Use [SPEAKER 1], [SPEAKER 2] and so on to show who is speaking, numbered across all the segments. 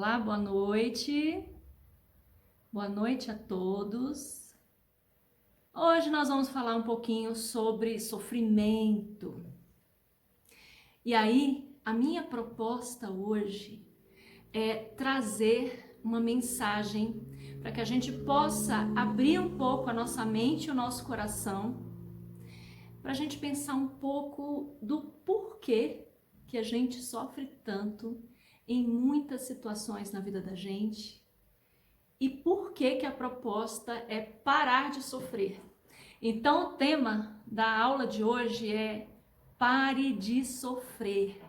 [SPEAKER 1] Olá, boa noite. Boa noite a todos. Hoje nós vamos falar um pouquinho sobre sofrimento. E aí, a minha proposta hoje é trazer uma mensagem para que a gente possa abrir um pouco a nossa mente e o nosso coração, para a gente pensar um pouco do porquê que a gente sofre tanto em muitas situações na vida da gente e por que que a proposta é parar de sofrer. Então o tema da aula de hoje é pare de sofrer.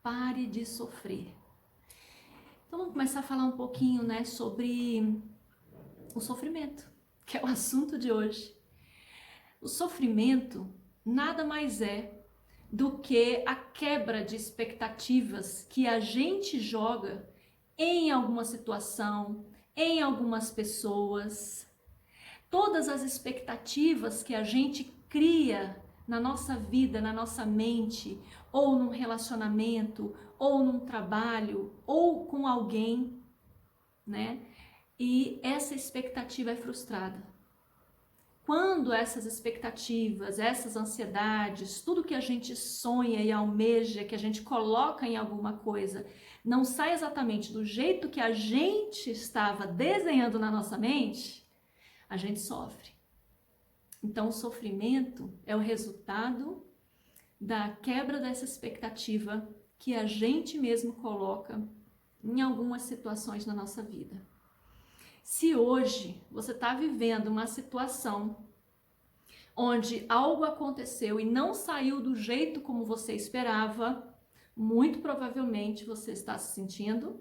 [SPEAKER 1] Pare de sofrer. Então vamos começar a falar um pouquinho, sobre o sofrimento, que é o assunto de hoje. O sofrimento nada mais é do que a quebra de expectativas que a gente joga em alguma situação, em algumas pessoas. Todas as expectativas que a gente cria na nossa vida, na nossa mente, ou num relacionamento, ou num trabalho, ou com alguém, né? E essa expectativa é frustrada. Quando essas expectativas, essas ansiedades, tudo que a gente sonha e almeja, que a gente coloca em alguma coisa, não sai exatamente do jeito que a gente estava desenhando na nossa mente, a gente sofre. Então, o sofrimento é o resultado da quebra dessa expectativa que a gente mesmo coloca em algumas situações na nossa vida. Se hoje você está vivendo uma situação onde algo aconteceu e não saiu do jeito como você esperava, muito provavelmente você está se sentindo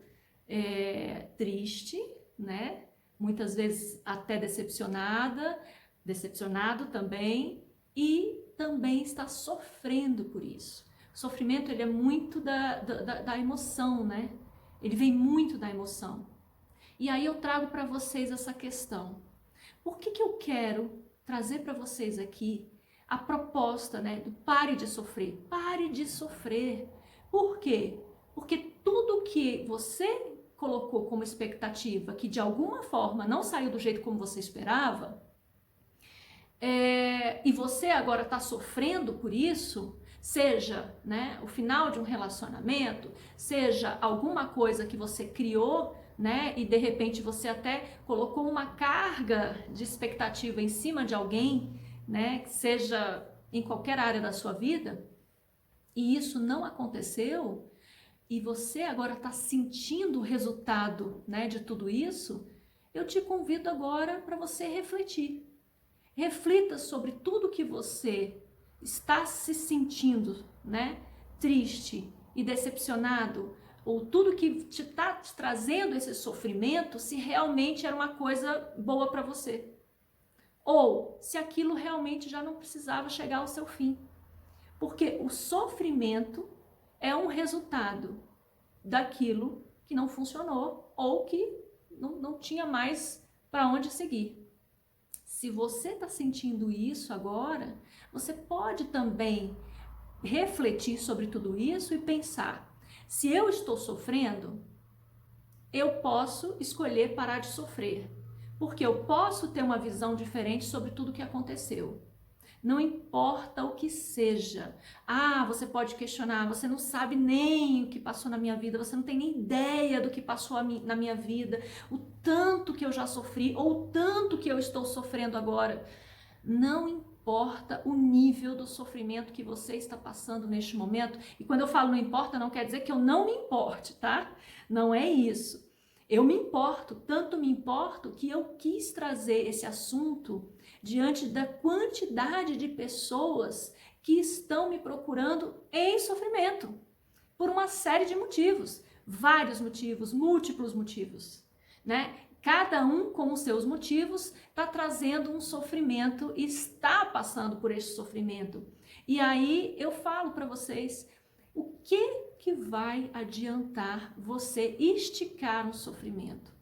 [SPEAKER 1] triste, né? Muitas vezes até decepcionado também, e também está sofrendo por isso. O sofrimento, ele é muito da emoção, né? Ele vem muito da emoção. E aí eu trago para vocês essa questão. Por que eu quero trazer para vocês aqui a proposta, do pare de sofrer? Pare de sofrer. Por quê? Porque tudo que você colocou como expectativa, que de alguma forma não saiu do jeito como você esperava, e você agora está sofrendo por isso, seja o final de um relacionamento, seja alguma coisa que você criou, e de repente você até colocou uma carga de expectativa em cima de alguém, que seja em qualquer área da sua vida, e isso não aconteceu, e você agora está sentindo o resultado, de tudo isso, eu te convido agora para você refletir. Reflita sobre tudo que você está se sentindo, triste e decepcionado, ou tudo que está te trazendo esse sofrimento, se realmente era uma coisa boa para você. Ou se aquilo realmente já não precisava chegar ao seu fim. Porque o sofrimento é um resultado daquilo que não funcionou ou que não tinha mais para onde seguir. Se você está sentindo isso agora, você pode também refletir sobre tudo isso e pensar: se eu estou sofrendo, eu posso escolher parar de sofrer, porque eu posso ter uma visão diferente sobre tudo que aconteceu. Não importa o que seja. Você pode questionar, você não sabe nem o que passou na minha vida, você não tem nem ideia do que passou na minha vida, o tanto que eu já sofri, ou o tanto que eu estou sofrendo agora. Não importa o nível do sofrimento que você está passando neste momento. E quando eu falo não importa, não quer dizer que eu não me importe, tá? Não é isso. Eu me importo, tanto me importo que eu quis trazer esse assunto diante da quantidade de pessoas que estão me procurando em sofrimento, por uma série de motivos, vários motivos, múltiplos motivos, Cada um com os seus motivos está trazendo um sofrimento e está passando por esse sofrimento. E aí eu falo para vocês, o que vai adiantar você esticar um sofrimento?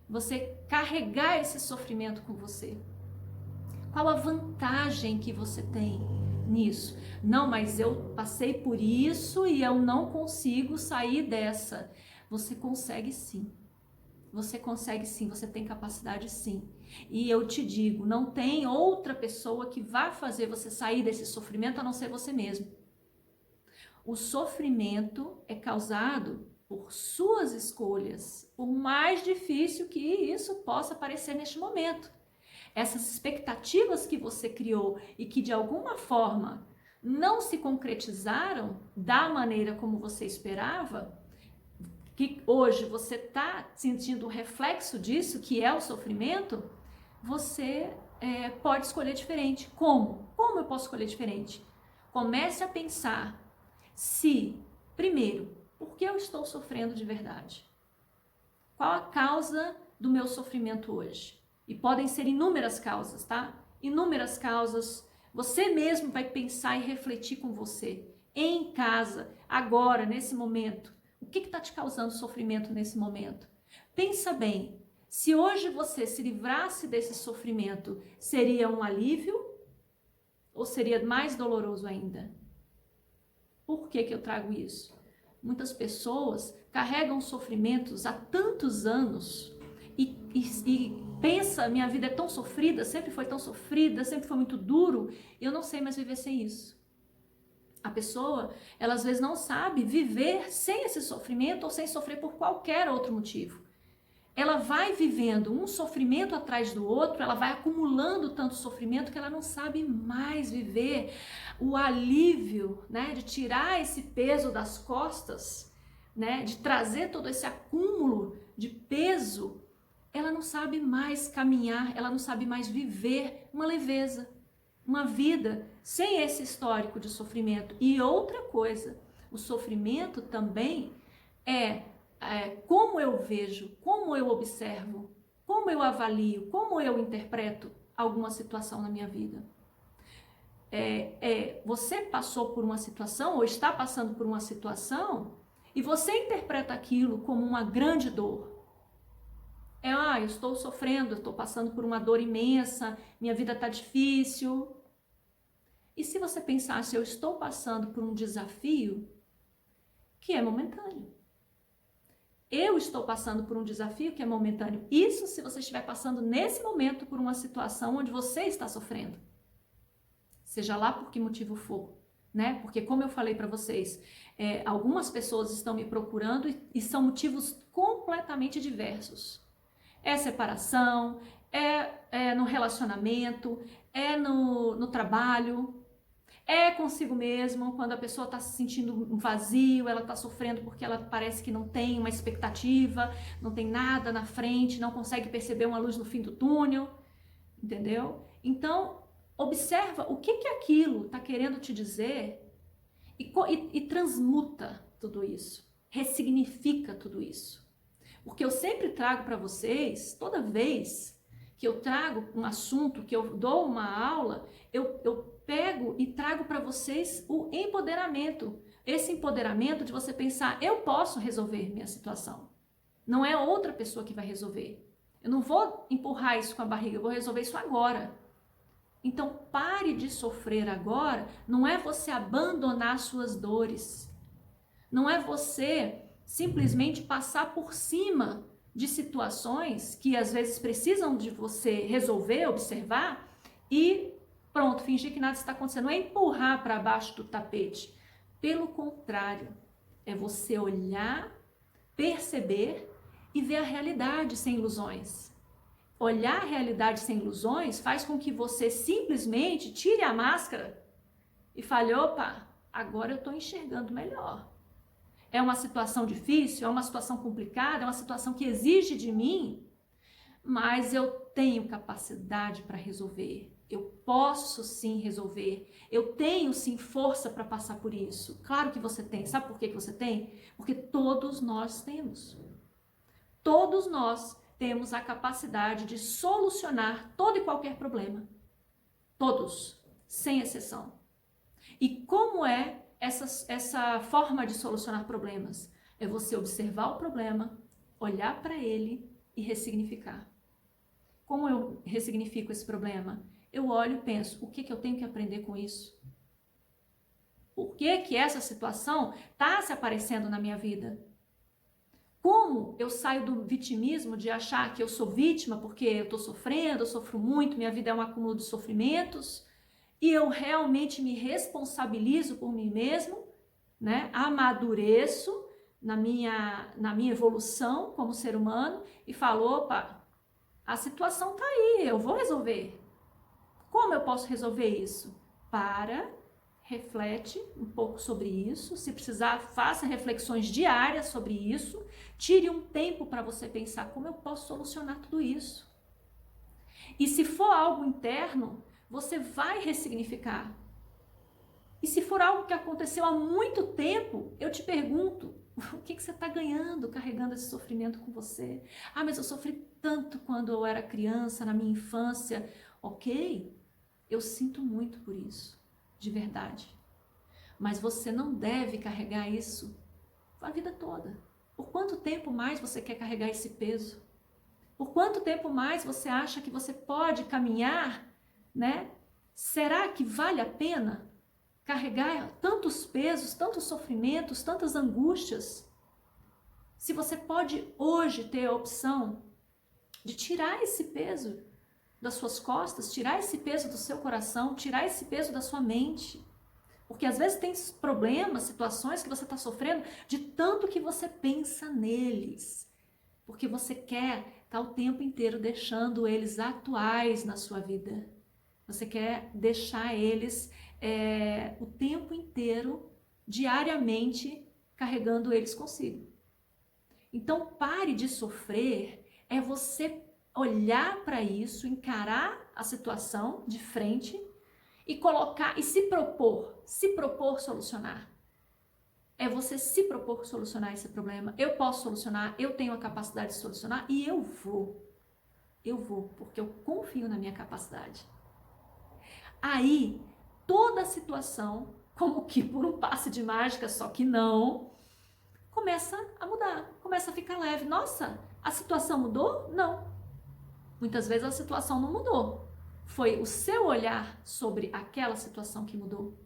[SPEAKER 1] Você carregar esse sofrimento com você? Qual a vantagem que você tem nisso? Não, mas eu passei por isso e eu não consigo sair dessa. Você consegue sim. Você consegue sim, você tem capacidade sim. E eu te digo, não tem outra pessoa que vá fazer você sair desse sofrimento a não ser você mesmo. O sofrimento é causado por suas escolhas, por mais difícil que isso possa parecer neste momento. Essas expectativas que você criou e que de alguma forma não se concretizaram da maneira como você esperava, que hoje você está sentindo o reflexo disso, que é o sofrimento, você pode escolher diferente. Como? Como eu posso escolher diferente? Comece a pensar se, primeiro, por que eu estou sofrendo de verdade? Qual a causa do meu sofrimento hoje? E podem ser inúmeras causas, tá? Inúmeras causas. Você mesmo vai pensar e refletir com você, em casa, agora, nesse momento. O que está te causando sofrimento nesse momento? Pensa bem, se hoje você se livrasse desse sofrimento, seria um alívio ou seria mais doloroso ainda? Por que eu trago isso? Muitas pessoas carregam sofrimentos há tantos anos e pensa, minha vida é tão sofrida, sempre foi tão sofrida, sempre foi muito duro, eu não sei mais viver sem isso. A pessoa, ela às vezes não sabe viver sem esse sofrimento ou sem sofrer por qualquer outro motivo. Ela vai vivendo um sofrimento atrás do outro, ela vai acumulando tanto sofrimento que ela não sabe mais viver o alívio, né, de tirar esse peso das costas, né, de trazer todo esse acúmulo de peso. Ela não sabe mais caminhar, ela não sabe mais viver uma leveza, uma vida sem esse histórico de sofrimento. E outra coisa, o sofrimento também é como eu vejo, como eu observo, como eu avalio, como eu interpreto alguma situação na minha vida. Você passou por uma situação ou está passando por uma situação e você interpreta aquilo como uma grande dor. Eu estou sofrendo, eu estou passando por uma dor imensa, minha vida está difícil. E se você pensasse, eu estou passando por um desafio que é momentâneo. Eu estou passando por um desafio que é momentâneo. Isso se você estiver passando nesse momento por uma situação onde você está sofrendo. Seja lá por que motivo for, né? Porque como eu falei para vocês, algumas pessoas estão me procurando e são motivos completamente diversos. É separação, no relacionamento, no trabalho, é consigo mesmo, quando a pessoa está se sentindo um vazio, ela está sofrendo porque ela parece que não tem uma expectativa, não tem nada na frente, não consegue perceber uma luz no fim do túnel, entendeu? Então, observa o que aquilo está querendo te dizer e transmuta tudo isso, ressignifica tudo isso. Porque eu sempre trago para vocês, toda vez que eu trago um assunto, que eu dou uma aula, eu pego e trago para vocês o empoderamento. Esse empoderamento de você pensar, eu posso resolver minha situação. Não é outra pessoa que vai resolver. Eu não vou empurrar isso com a barriga, eu vou resolver isso agora. Então pare de sofrer agora, não é você abandonar suas dores. Não é você simplesmente passar por cima de situações que às vezes precisam de você resolver, observar e pronto, fingir que nada está acontecendo. Não é empurrar para baixo do tapete. Pelo contrário, é você olhar, perceber e ver a realidade sem ilusões. Olhar a realidade sem ilusões faz com que você simplesmente tire a máscara e fale, opa, agora eu estou enxergando melhor. É uma situação difícil, é uma situação complicada, é uma situação que exige de mim, mas eu tenho capacidade para resolver. Eu posso sim resolver. Eu tenho sim força para passar por isso. Claro que você tem. Sabe por que você tem? Porque todos nós temos. Todos nós temos a capacidade de solucionar todo e qualquer problema. Todos, sem exceção. E como é essa forma de solucionar problemas? É você observar o problema, olhar para ele e ressignificar. Como eu ressignifico esse problema? Eu olho e penso, o que eu tenho que aprender com isso? Por que essa situação está se aparecendo na minha vida? Como eu saio do vitimismo de achar que eu sou vítima porque eu estou sofrendo, eu sofro muito, minha vida é um acúmulo de sofrimentos, e eu realmente me responsabilizo por mim mesmo, né? Amadureço na minha evolução como ser humano e falo, opa, a situação tá aí, eu vou resolver. Como eu posso resolver isso? Reflete um pouco sobre isso, se precisar, faça reflexões diárias sobre isso, tire um tempo para você pensar como eu posso solucionar tudo isso. E se for algo interno, você vai ressignificar. E se for algo que aconteceu há muito tempo, eu te pergunto, o que você está ganhando carregando esse sofrimento com você? Ah, mas eu sofri tanto quando eu era criança, na minha infância. Ok, eu sinto muito por isso, de verdade. Mas você não deve carregar isso a vida toda. Por quanto tempo mais você quer carregar esse peso? Por quanto tempo mais você acha que você pode caminhar, né? Será que vale a pena carregar tantos pesos, tantos sofrimentos, tantas angústias? Se você pode hoje ter a opção de tirar esse peso das suas costas, tirar esse peso do seu coração, tirar esse peso da sua mente. Porque às vezes tem problemas, situações que você está sofrendo de tanto que você pensa neles. Porque você quer estar o tempo inteiro deixando eles atuais na sua vida. Você quer deixar eles o tempo inteiro, diariamente, carregando eles consigo. Então pare de sofrer, é você olhar para isso, encarar a situação de frente e colocar e se propor solucionar. É você se propor solucionar esse problema. Eu posso solucionar, eu tenho a capacidade de solucionar e eu vou. Eu vou, porque eu confio na minha capacidade. Aí, toda a situação, como que por um passe de mágica, só que não, começa a mudar, começa a ficar leve. Nossa, a situação mudou? Não. Muitas vezes a situação não mudou. Foi o seu olhar sobre aquela situação que mudou.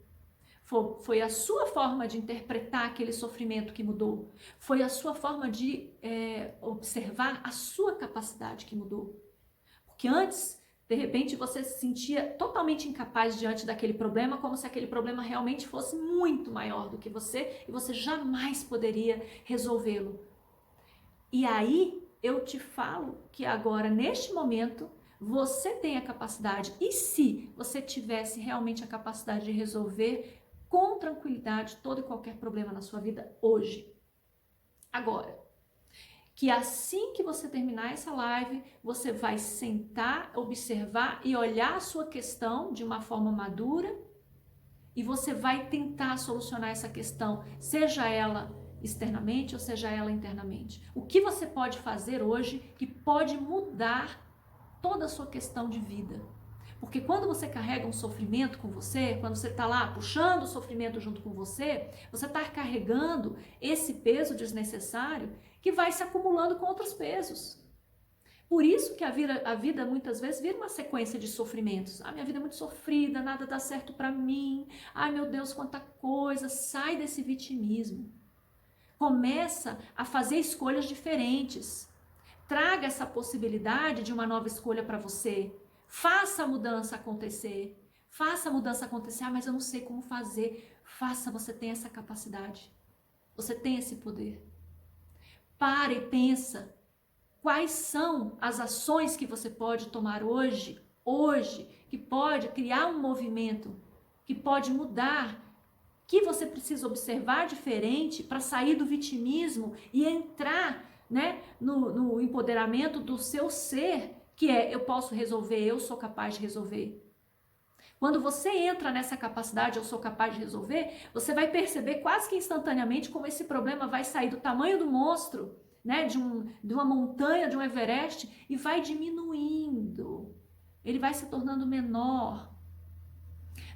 [SPEAKER 1] Foi a sua forma de interpretar aquele sofrimento que mudou. Foi a sua forma de observar a sua capacidade que mudou. Porque antes, de repente, você se sentia totalmente incapaz diante daquele problema, como se aquele problema realmente fosse muito maior do que você e você jamais poderia resolvê-lo. E aí, eu te falo que agora, neste momento, você tem a capacidade. E se você tivesse realmente a capacidade de resolver com tranquilidade todo e qualquer problema na sua vida hoje? Agora, que assim que você terminar essa live, você vai sentar, observar e olhar a sua questão de uma forma madura e você vai tentar solucionar essa questão, seja ela externamente ou seja ela internamente. O que você pode fazer hoje que pode mudar toda a sua questão de vida? Porque quando você carrega um sofrimento com você, quando você está lá puxando o sofrimento junto com você está carregando esse peso desnecessário que vai se acumulando com outros pesos. Por isso que a vida muitas vezes vira uma sequência de sofrimentos. Ah, minha vida é muito sofrida, nada dá certo para mim. Ai, meu Deus, quanta coisa. Sai desse vitimismo. Começa a fazer escolhas diferentes. Traga essa possibilidade de uma nova escolha para você. Faça a mudança acontecer. Faça a mudança acontecer. Ah, mas eu não sei como fazer. Faça, você tem essa capacidade. Você tem esse poder. Para e pensa. Quais são as ações que você pode tomar hoje, que pode criar um movimento, que pode mudar, que você precisa observar diferente para sair do vitimismo e entrar, né, no empoderamento do seu ser, que é eu posso resolver, eu sou capaz de resolver. Quando você entra nessa capacidade, eu sou capaz de resolver, você vai perceber quase que instantaneamente como esse problema vai sair do tamanho do monstro, né, de uma montanha, de um Everest, e vai diminuindo. Ele vai se tornando menor.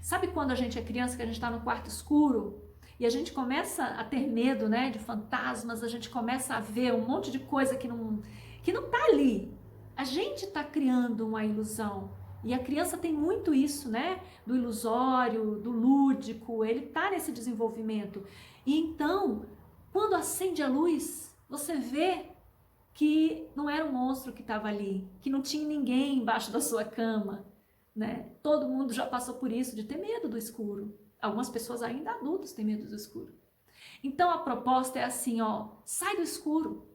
[SPEAKER 1] Sabe quando a gente é criança, que a gente está no quarto escuro e a gente começa a ter medo, né, de fantasmas, a gente começa a ver um monte de coisa que não está ali. A gente está criando uma ilusão. E a criança tem muito isso, né, do ilusório, do lúdico, ele está nesse desenvolvimento. E então, quando acende a luz, você vê que não era um monstro que estava ali, que não tinha ninguém embaixo da sua cama, né? Todo mundo já passou por isso, de ter medo do escuro. Algumas pessoas ainda adultos têm medo do escuro. Então a proposta é assim, ó, sai do escuro.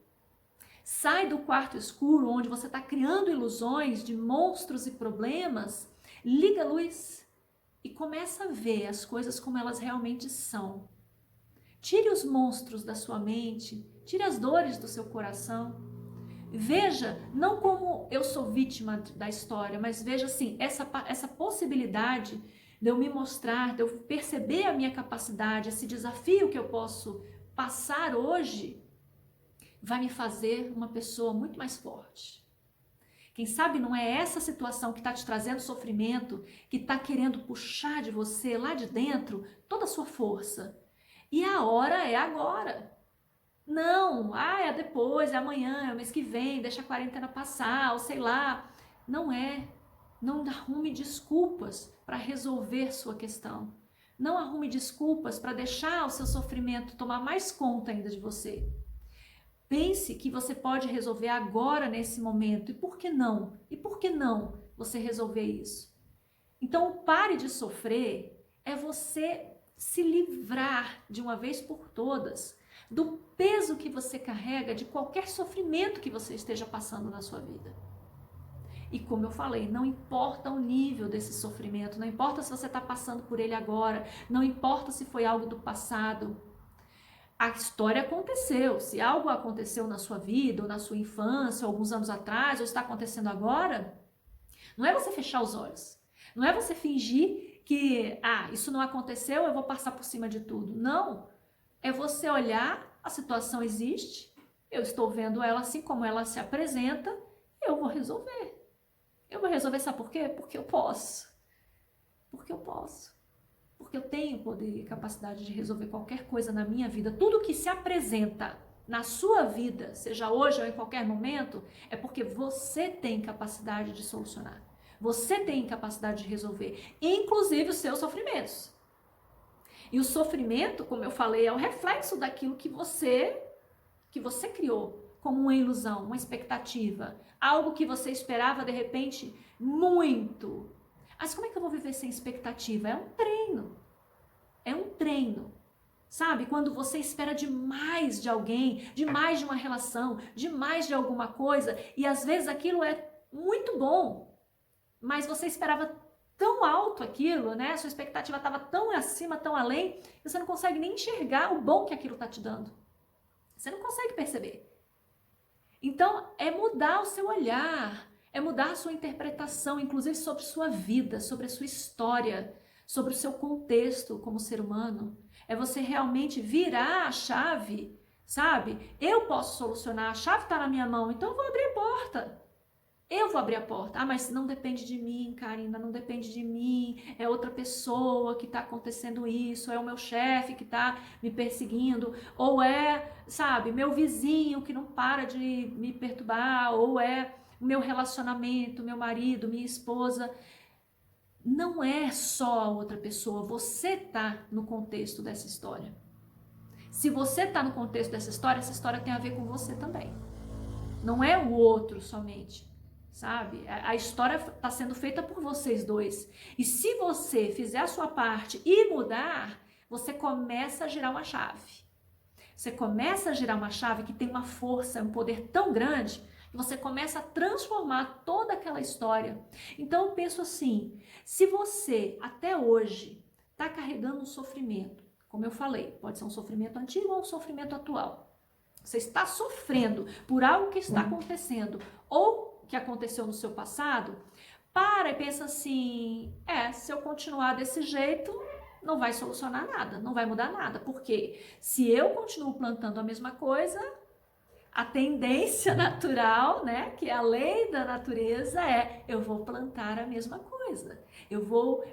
[SPEAKER 1] Sai do quarto escuro, onde você está criando ilusões de monstros e problemas, liga a luz e começa a ver as coisas como elas realmente são. Tire os monstros da sua mente, tire as dores do seu coração. Veja, não como eu sou vítima da história, mas veja assim, essa possibilidade de eu me mostrar, de eu perceber a minha capacidade, esse desafio que eu posso passar hoje, vai me fazer uma pessoa muito mais forte. Quem sabe não é essa situação que está te trazendo sofrimento, que está querendo puxar de você, lá de dentro, toda a sua força. E a hora é agora. Não, é depois, é amanhã, é o mês que vem, deixa a quarentena passar, ou sei lá. Não é. Não arrume desculpas para resolver sua questão. Não arrume desculpas para deixar o seu sofrimento tomar mais conta ainda de você. Pense que você pode resolver agora, nesse momento. E por que não? E por que não você resolver isso? Então, o pare de sofrer é você se livrar de uma vez por todas do peso que você carrega de qualquer sofrimento que você esteja passando na sua vida. E como eu falei, não importa o nível desse sofrimento, não importa se você está passando por ele agora, não importa se foi algo do passado. A história aconteceu. Se algo aconteceu na sua vida, ou na sua infância, alguns anos atrás, ou está acontecendo agora, não é você fechar os olhos. Não é você fingir que, isso não aconteceu, eu vou passar por cima de tudo. Não. É você olhar, a situação existe, eu estou vendo ela assim como ela se apresenta, eu vou resolver. Eu vou resolver, sabe por quê? Porque eu posso. Porque eu posso. Porque eu tenho poder e capacidade de resolver qualquer coisa na minha vida. Tudo que se apresenta na sua vida, seja hoje ou em qualquer momento, é porque você tem capacidade de solucionar. Você tem capacidade de resolver, inclusive os seus sofrimentos. E o sofrimento, como eu falei, é o reflexo daquilo que você criou como uma ilusão, uma expectativa, algo que você esperava de repente muito. Mas como é que eu vou viver sem expectativa? É um treino. É um treino. Sabe? Quando você espera demais de alguém, demais de uma relação, demais de alguma coisa, e às vezes aquilo é muito bom, mas você esperava tão alto aquilo, né? Sua expectativa estava tão acima, tão além, que você não consegue nem enxergar o bom que aquilo está te dando. Você não consegue perceber. Então, é mudar o seu olhar, é mudar a sua interpretação, inclusive sobre sua vida, sobre a sua história, sobre o seu contexto como ser humano. É você realmente virar a chave, sabe? Eu posso solucionar, a chave está na minha mão, então eu vou abrir a porta. Eu vou abrir a porta. Mas não depende de mim, Karina, não depende de mim. É outra pessoa que está acontecendo isso, é o meu chefe que está me perseguindo, ou é, sabe, meu vizinho que não para de me perturbar, ou é o meu relacionamento, meu marido, minha esposa. Não é só a outra pessoa, você está no contexto dessa história. Se você está no contexto dessa história, essa história tem a ver com você também. Não é o outro somente. Sabe? A história está sendo feita por vocês dois. E se você fizer a sua parte e mudar, você começa a girar uma chave. Você começa a girar uma chave que tem uma força, um poder tão grande, que você começa a transformar toda aquela história. Então eu penso assim, se você até hoje está carregando um sofrimento, como eu falei, pode ser um sofrimento antigo ou um sofrimento atual. Você está sofrendo por algo que está acontecendo, ou que aconteceu no seu passado, para e pensa assim, se eu continuar desse jeito, não vai solucionar nada, não vai mudar nada, porque se eu continuo plantando a mesma coisa, a tendência natural, né, que é a lei da natureza eu vou plantar a mesma coisa, eu vou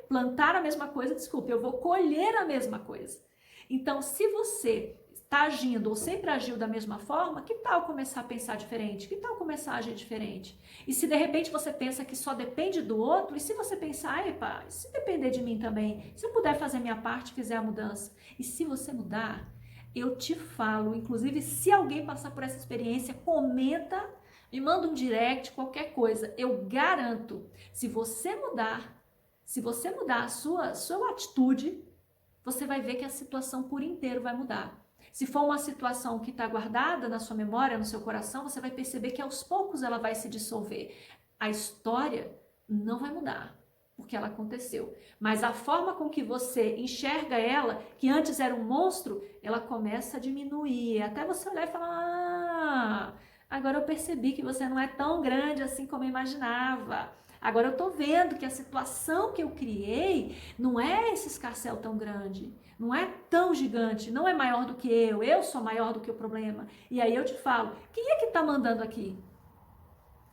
[SPEAKER 1] colher a mesma coisa. Então, se você está agindo ou sempre agiu da mesma forma, que tal começar a pensar diferente? Que tal começar a agir diferente? E se de repente você pensa que só depende do outro, e se você pensar, epa, se depender de mim também, se eu puder fazer a minha parte, fizer a mudança, e se você mudar, eu te falo, inclusive se alguém passar por essa experiência, comenta, me manda um direct, qualquer coisa, eu garanto, se você mudar a sua atitude, você vai ver que a situação por inteiro vai mudar. Se for uma situação que está guardada na sua memória, no seu coração, você vai perceber que aos poucos ela vai se dissolver. A história não vai mudar, porque ela aconteceu. Mas a forma com que você enxerga ela, que antes era um monstro, ela começa a diminuir. Até você olhar e falar, agora eu percebi que você não é tão grande assim como eu imaginava. Agora eu tô vendo que a situação que eu criei não é esse escarcéu tão grande, não é tão gigante, não é maior do que eu sou maior do que o problema. E aí eu te falo, quem é que tá mandando aqui?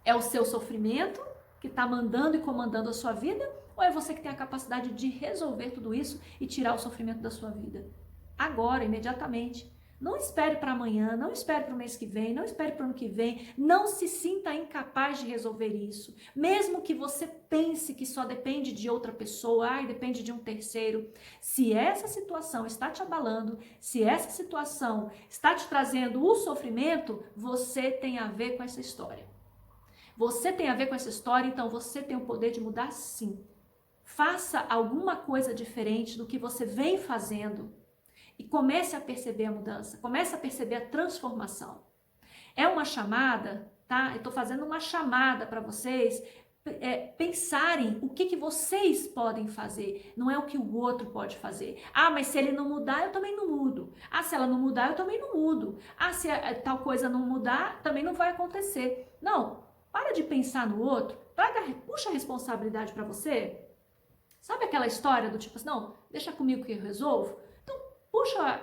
[SPEAKER 1] É o seu sofrimento que tá mandando e comandando a sua vida? Ou é você que tem a capacidade de resolver tudo isso e tirar o sofrimento da sua vida? Agora, imediatamente. Não espere para amanhã, não espere para o mês que vem, não espere para o ano que vem, não se sinta incapaz de resolver isso. Mesmo que você pense que só depende de outra pessoa, depende de um terceiro. Se essa situação está te abalando, se essa situação está te trazendo o sofrimento, você tem a ver com essa história. Você tem a ver com essa história, então você tem o poder de mudar sim. Faça alguma coisa diferente do que você vem fazendo. E comece a perceber a mudança, comece a perceber a transformação. É uma chamada, tá? Eu estou fazendo uma chamada para vocês pensarem o que vocês podem fazer, não é o que o outro pode fazer. Mas se ele não mudar, eu também não mudo. Se ela não mudar, eu também não mudo. Se tal coisa não mudar, também não vai acontecer. Não, para de pensar no outro, puxa a responsabilidade para você. Sabe aquela história do tipo assim, não, deixa comigo que eu resolvo?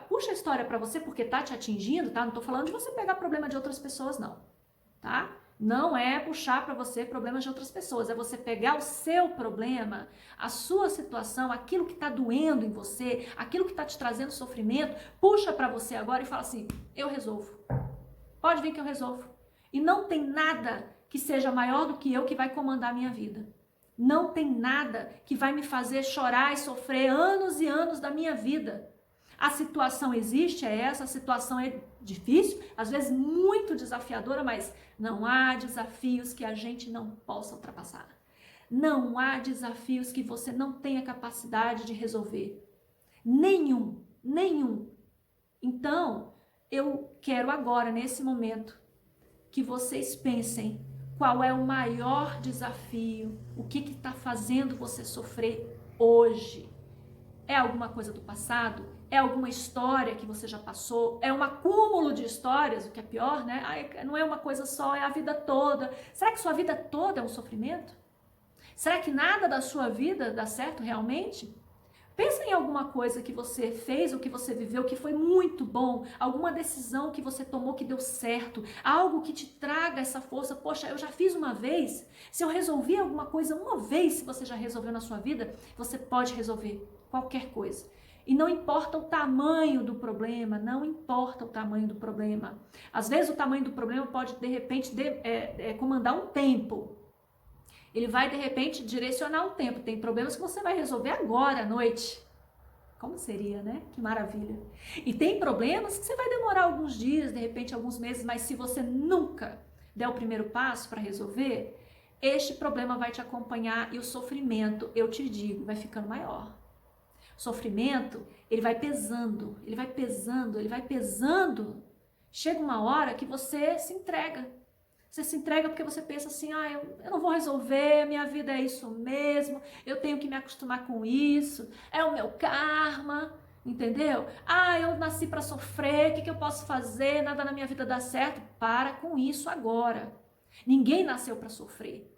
[SPEAKER 1] Puxa a história para você porque tá te atingindo, tá? Não tô falando de você pegar problema de outras pessoas, não, tá? Não é puxar para você problemas de outras pessoas, é você pegar o seu problema, a sua situação, aquilo que tá doendo em você, aquilo que tá te trazendo sofrimento, puxa para você agora e fala assim, eu resolvo. Pode vir que eu resolvo. E não tem nada que seja maior do que eu que vai comandar a minha vida. Não tem nada que vai me fazer chorar e sofrer anos e anos da minha vida. A situação existe, a situação é difícil, às vezes muito desafiadora, mas não há desafios que a gente não possa ultrapassar. Não há desafios que você não tenha capacidade de resolver. Nenhum. Então, eu quero agora, nesse momento, que vocês pensem qual é o maior desafio, o que está fazendo você sofrer hoje. É alguma coisa do passado? É alguma história que você já passou? É um acúmulo de histórias, o que é pior, né? Não é uma coisa só, é a vida toda. Será que sua vida toda é um sofrimento? Será que nada da sua vida dá certo realmente? Pensa em alguma coisa que você fez ou que você viveu que foi muito bom, alguma decisão que você tomou que deu certo, algo que te traga essa força. Poxa, eu já fiz uma vez. Se eu resolvi alguma coisa uma vez, se você já resolveu na sua vida, você pode resolver qualquer coisa. E não importa o tamanho do problema, não importa o tamanho do problema. Às vezes o tamanho do problema pode, de repente, comandar um tempo. Ele vai, de repente, direcionar um tempo. Tem problemas que você vai resolver agora à noite. Como seria, né? Que maravilha. E tem problemas que você vai demorar alguns dias, de repente alguns meses, mas se você nunca der o primeiro passo para resolver, este problema vai te acompanhar e o sofrimento, eu te digo, vai ficando maior. Sofrimento, ele vai pesando. Chega uma hora que você se entrega. Você se entrega porque você pensa assim, eu não vou resolver, minha vida é isso mesmo, eu tenho que me acostumar com isso, é o meu karma, entendeu? Eu nasci para sofrer, o que eu posso fazer? Nada na minha vida dá certo. Para com isso agora. Ninguém nasceu para sofrer.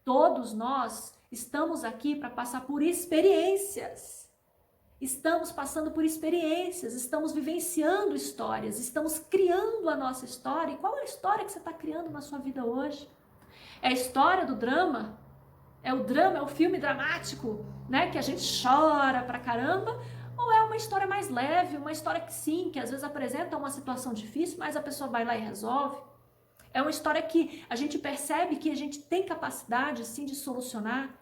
[SPEAKER 1] Todos nós estamos aqui para passar por experiências. Estamos passando por experiências, estamos vivenciando histórias, estamos criando a nossa história. E qual é a história que você está criando na sua vida hoje? É a história do drama? É o drama, é o filme dramático, né? Que a gente chora pra caramba? Ou é uma história mais leve, uma história que sim, que às vezes apresenta uma situação difícil, mas a pessoa vai lá e resolve? É uma história que a gente percebe que a gente tem capacidade, sim, de solucionar.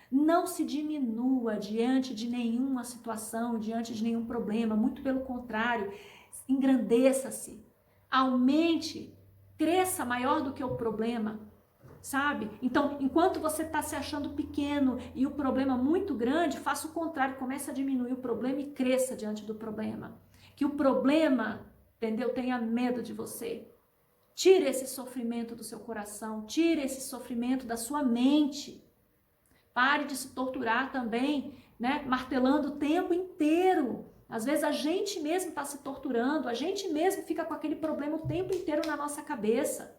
[SPEAKER 1] Não se diminua diante de nenhuma situação, diante de nenhum problema, muito pelo contrário, engrandeça-se, aumente, cresça maior do que o problema, sabe? Então, enquanto você está se achando pequeno e o problema muito grande, faça o contrário, comece a diminuir o problema e cresça diante do problema. Que o problema, entendeu, tenha medo de você. Tire esse sofrimento do seu coração, tire esse sofrimento da sua mente. Pare de se torturar também, né? Martelando o tempo inteiro. Às vezes a gente mesmo está se torturando, a gente mesmo fica com aquele problema o tempo inteiro na nossa cabeça.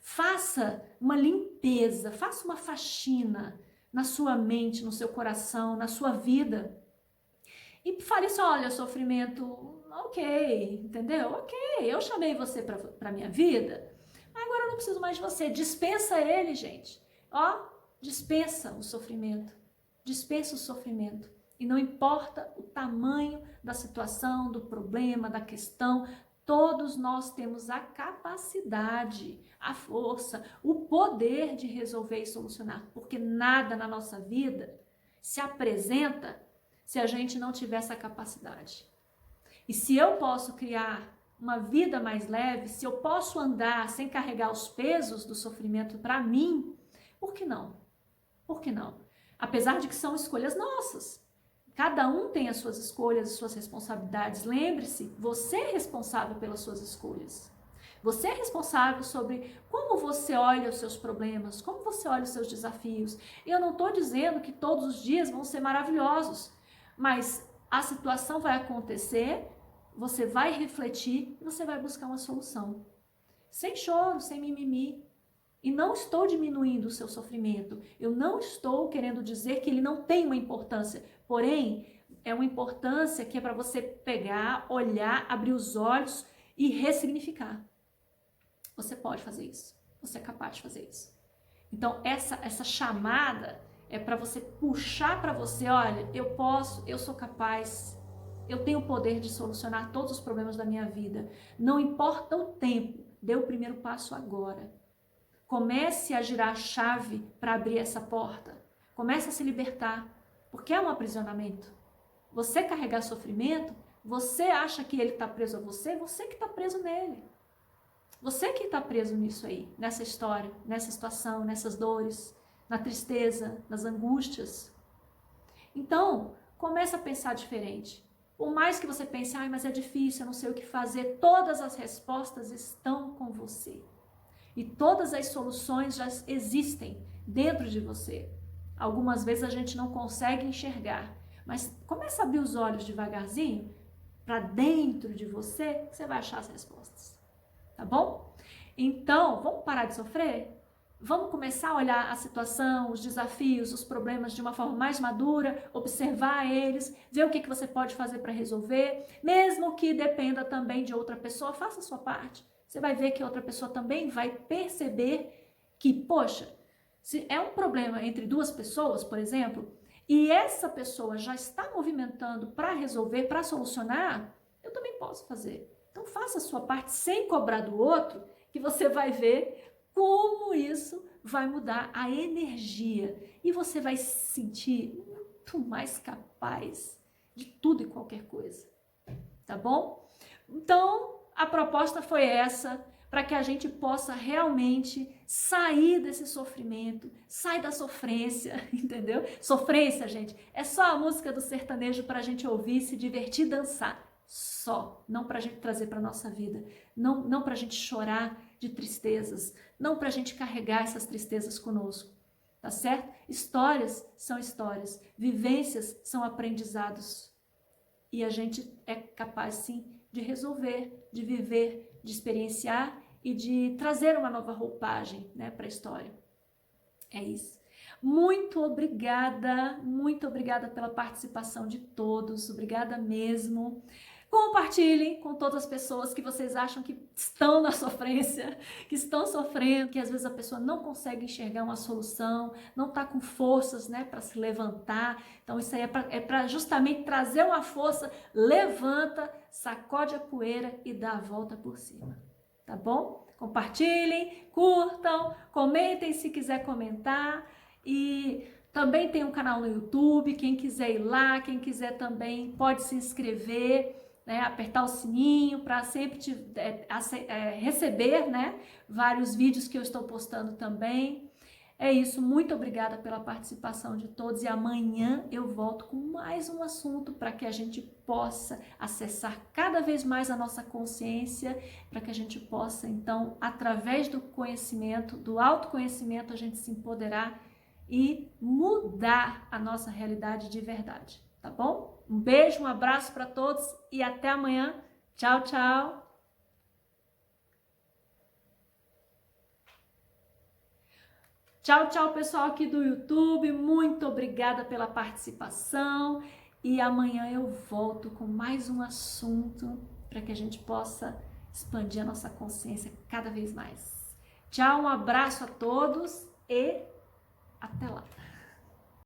[SPEAKER 1] Faça uma limpeza, faça uma faxina na sua mente, no seu coração, na sua vida. E fale assim, olha, sofrimento, ok, entendeu? Ok, eu chamei você para minha vida, agora eu não preciso mais de você. Dispensa ele, gente. Ó, dispensa o sofrimento. Dispensa o sofrimento. E não importa o tamanho da situação, do problema, da questão, todos nós temos a capacidade, a força, o poder de resolver e solucionar, porque nada na nossa vida se apresenta se a gente não tiver essa capacidade. E se eu posso criar uma vida mais leve, se eu posso andar sem carregar os pesos do sofrimento para mim, por que não? Por que não? Apesar de que são escolhas nossas. Cada um tem as suas escolhas, as suas responsabilidades. Lembre-se, você é responsável pelas suas escolhas. Você é responsável sobre como você olha os seus problemas, como você olha os seus desafios. Eu não estou dizendo que todos os dias vão ser maravilhosos, mas a situação vai acontecer, você vai refletir e você vai buscar uma solução. Sem choro, sem mimimi. E não estou diminuindo o seu sofrimento. Eu não estou querendo dizer que ele não tem uma importância. Porém, é uma importância que é para você pegar, olhar, abrir os olhos e ressignificar. Você pode fazer isso. Você é capaz de fazer isso. Então, essa chamada é para você puxar para você, olha, eu posso, eu sou capaz, eu tenho o poder de solucionar todos os problemas da minha vida. Não importa o tempo, dê o primeiro passo agora. Comece a girar a chave para abrir essa porta. Comece a se libertar, porque é um aprisionamento. Você carregar sofrimento, você acha que ele está preso a você, você que está preso nele. Você que está preso nisso aí, nessa história, nessa situação, nessas dores, na tristeza, nas angústias. Então, comece a pensar diferente. Por mais que você pense, mas é difícil, eu não sei o que fazer, todas as respostas estão com você. E todas as soluções já existem dentro de você. Algumas vezes a gente não consegue enxergar, mas comece a abrir os olhos devagarzinho para dentro de você, que você vai achar as respostas. Tá bom? Então, vamos parar de sofrer? Vamos começar a olhar a situação, os desafios, os problemas de uma forma mais madura, observar eles, ver o que você pode fazer para resolver, mesmo que dependa também de outra pessoa, faça a sua parte. Você vai ver que outra pessoa também vai perceber que, poxa, se é um problema entre duas pessoas, por exemplo, e essa pessoa já está movimentando para resolver, para solucionar, eu também posso fazer. Então faça a sua parte sem cobrar do outro, que você vai ver como isso vai mudar a energia e você vai se sentir muito mais capaz de tudo e qualquer coisa, tá bom? Então, a proposta foi essa, para que a gente possa realmente sair desse sofrimento, sair da sofrência, entendeu? Sofrência, gente, é só a música do sertanejo para a gente ouvir, se divertir, dançar. Só, não para a gente trazer para a nossa vida, não para a gente chorar de tristezas, não para a gente carregar essas tristezas conosco, tá certo? Histórias são histórias, vivências são aprendizados e a gente é capaz sim de resolver, de viver, de experienciar e de trazer uma nova roupagem, né, para a história. É isso. Muito obrigada pela participação de todos, obrigada mesmo. Compartilhem com todas as pessoas que vocês acham que estão na sofrência, que estão sofrendo, que às vezes a pessoa não consegue enxergar uma solução, não está com forças, né, para se levantar. Então isso aí é para justamente trazer uma força, levanta, sacode a poeira e dá a volta por cima, tá bom? Compartilhem, curtam, comentem se quiser comentar e também tem um canal no YouTube, quem quiser ir lá, quem quiser também pode se inscrever. né, apertar o sininho para sempre receber, né, vários vídeos que eu estou postando também. É isso, muito obrigada pela participação de todos e amanhã eu volto com mais um assunto para que a gente possa acessar cada vez mais a nossa consciência, para que a gente possa, então, através do conhecimento, do autoconhecimento, a gente se empoderar e mudar a nossa realidade de verdade, tá bom? Um beijo, um abraço para todos e até amanhã. Tchau, tchau! Tchau, tchau, pessoal aqui do YouTube. Muito obrigada pela participação. E amanhã eu volto com mais um assunto para que a gente possa expandir a nossa consciência cada vez mais. Tchau, um abraço a todos e até lá.